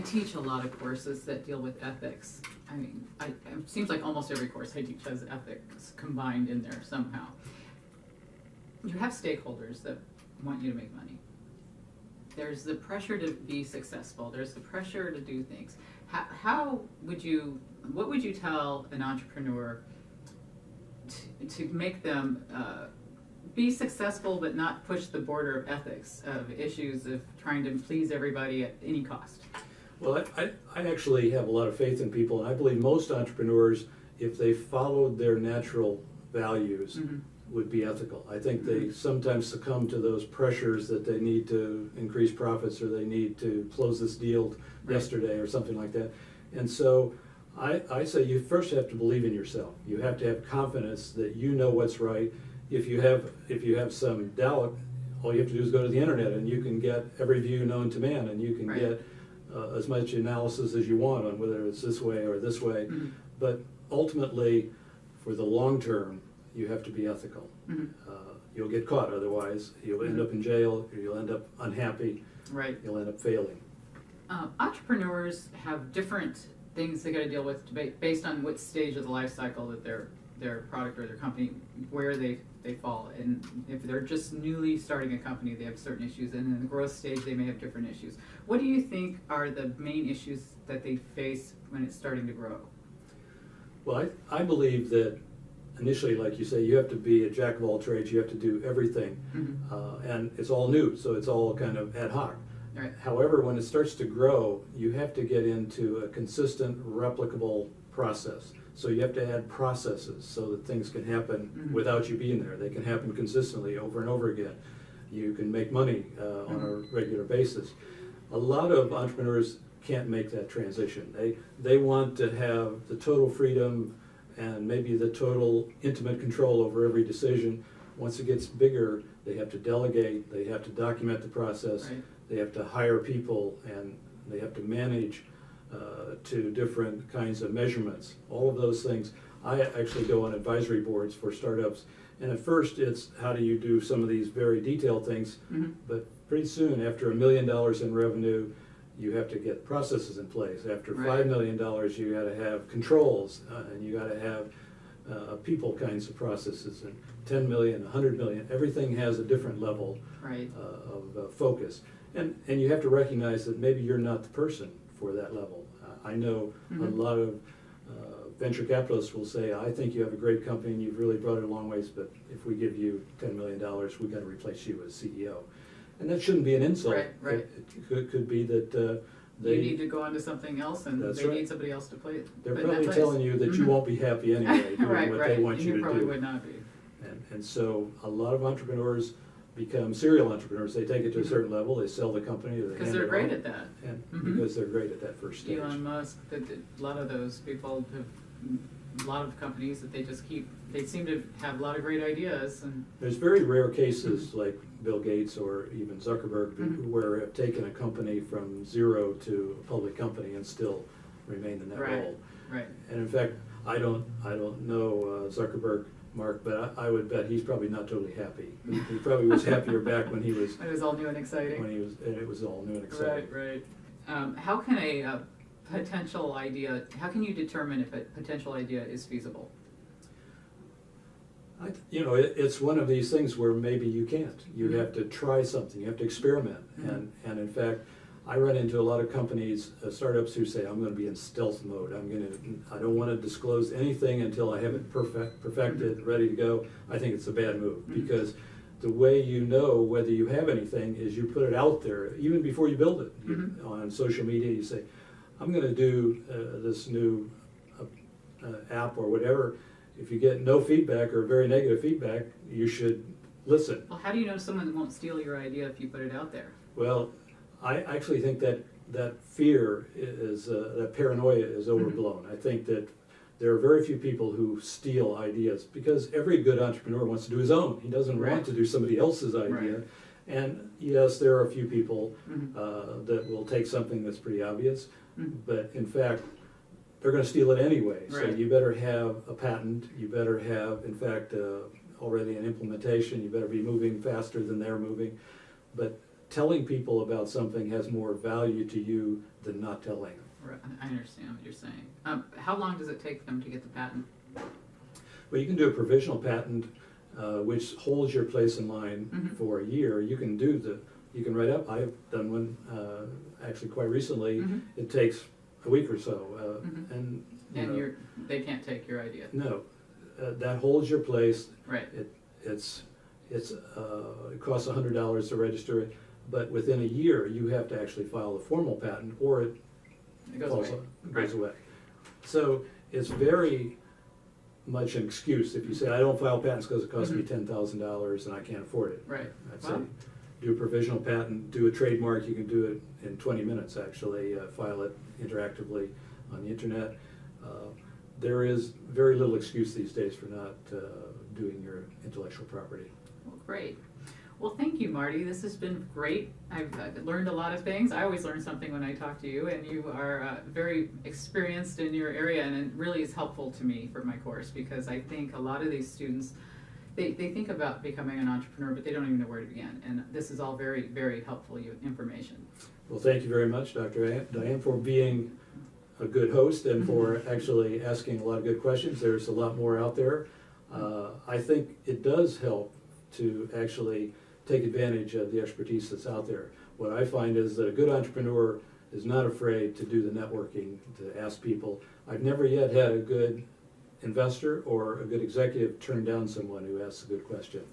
teach a lot of courses that deal with ethics. I mean, it seems like almost every course I teach has ethics combined in there somehow. You have stakeholders that want you to make money. There's the pressure to be successful. There's the pressure to do things. What would you tell an entrepreneur to make them be successful but not push the border of ethics, of issues of trying to please everybody at any cost? Well, I actually have a lot of faith in people, and I believe most entrepreneurs, if they followed their natural values, would be ethical. I think they sometimes succumb to those pressures that they need to increase profits or they need to close this deal yesterday or something like that. And so I say you first have to believe in yourself. You have to have confidence that you know what's right. If you have some doubt, all you have to do is go to the internet and you can get every view known to man, and you can get as much analysis as you want on whether it's this way or this way. But ultimately, for the long term, you have to be ethical. You'll get caught otherwise. You'll end up in jail, or you'll end up unhappy. Right. You'll end up failing. Entrepreneurs have different things they got to deal with based on what stage of the life cycle that their product or their company, where they fall. And if they're just newly starting a company, they have certain issues, and in the growth stage they may have different issues. What do you think are the main issues that they face when it's starting to grow? Well, I believe that initially, like you say, you have to be a jack of all trades. You have to do everything, and it's all new, so it's all kind of ad hoc. Right. However, when it starts to grow, you have to get into a consistent, replicable process. So you have to add processes so that things can happen without you being there. They can happen consistently over and over again. You can make money on a regular basis. A lot of entrepreneurs can't make that transition. They want to have the total freedom and maybe the total intimate control over every decision. Once it gets bigger, they have to delegate, they have to document the process, they have to hire people, and they have to manage to different kinds of measurements. All of those things. I actually go on advisory boards for startups, and at first it's how do you do some of these very detailed things, but pretty soon, after $1 million in revenue, you have to get processes in place. After $5 million, you got to have controls, and you got to have people kinds of processes. And 10 million, 100 million, everything has a different level of focus. And you have to recognize that maybe you're not the person for that level. I know a lot of venture capitalists will say, I think you have a great company and you've really brought it a long ways, but if we give you $10 million, we've got to replace you as CEO. And that shouldn't be an insult. It could be that you need to go on to something else, and they need somebody else to play it. They're probably telling you that you won't be happy anyway doing what they want you to do. You probably would not be. And so a lot of entrepreneurs become serial entrepreneurs. They take it to a certain level, they sell the company, or they because they're great at that. And because they're great at that first stage. Elon Musk, a lot of those people have a lot of companies that they seem to have a lot of great ideas. And there's very rare cases like Bill Gates or even Zuckerberg where have taken a company from zero to a public company and still remain in that role. And in fact, I don't know Zuckerberg, Mark, but I would bet he's probably not totally happy. He probably was happier back when he was. When it was all new and exciting. It was all new and exciting. Right. How can a potential idea? How can you determine if a potential idea is feasible? It's one of these things where maybe you can't. You have to try something. You have to experiment. And in fact, I run into a lot of companies, startups who say, I'm going to be in stealth mode. I don't want to disclose anything until I have it perfected, ready to go. I think it's a bad move because the way you know whether you have anything is you put it out there, even before you build it. On social media, you say, I'm going to do this new app or whatever. If you get no feedback or very negative feedback, you should listen. Well, how do you know someone won't steal your idea if you put it out there? Well, I actually think that fear is, that paranoia is overblown. I think that there are very few people who steal ideas because every good entrepreneur wants to do his own. He doesn't want to do somebody else's idea. And yes, there are a few people that will take something that's pretty obvious, but in fact, they're going to steal it anyway. So you better have a patent. You better have, in fact, already an implementation. You better be moving faster than they're moving. But telling people about something has more value to you than not telling. Right, I understand what you're saying. How long does it take them to get the patent? Well, you can do a provisional patent, which holds your place in line for a year. You can write up, I've done one, actually quite recently. It takes a week or so. And they can't take your idea. No, that holds your place. Right. It costs $100 to register it, but within a year, you have to actually file a formal patent, or it goes away. So it's very much an excuse if you say, I don't file patents because it costs me $10,000 and I can't afford it. Right. I'd say, do a provisional patent, do a trademark, you can do it in 20 minutes actually, file it interactively on the internet. There is very little excuse these days for not doing your intellectual property. Well, great. Well, thank you, Marty. This has been great. I've learned a lot of things. I always learn something when I talk to you, and you are very experienced in your area, and it really is helpful to me for my course, because I think a lot of these students, they think about becoming an entrepreneur, but they don't even know where to begin, and this is all very, very helpful information. Well, thank you very much, Dr. Diane, for being a good host and for actually asking a lot of good questions. There's a lot more out there. I think it does help to actually take advantage of the expertise that's out there. What I find is that a good entrepreneur is not afraid to do the networking, to ask people. I've never yet had a good investor or a good executive turn down someone who asks a good question.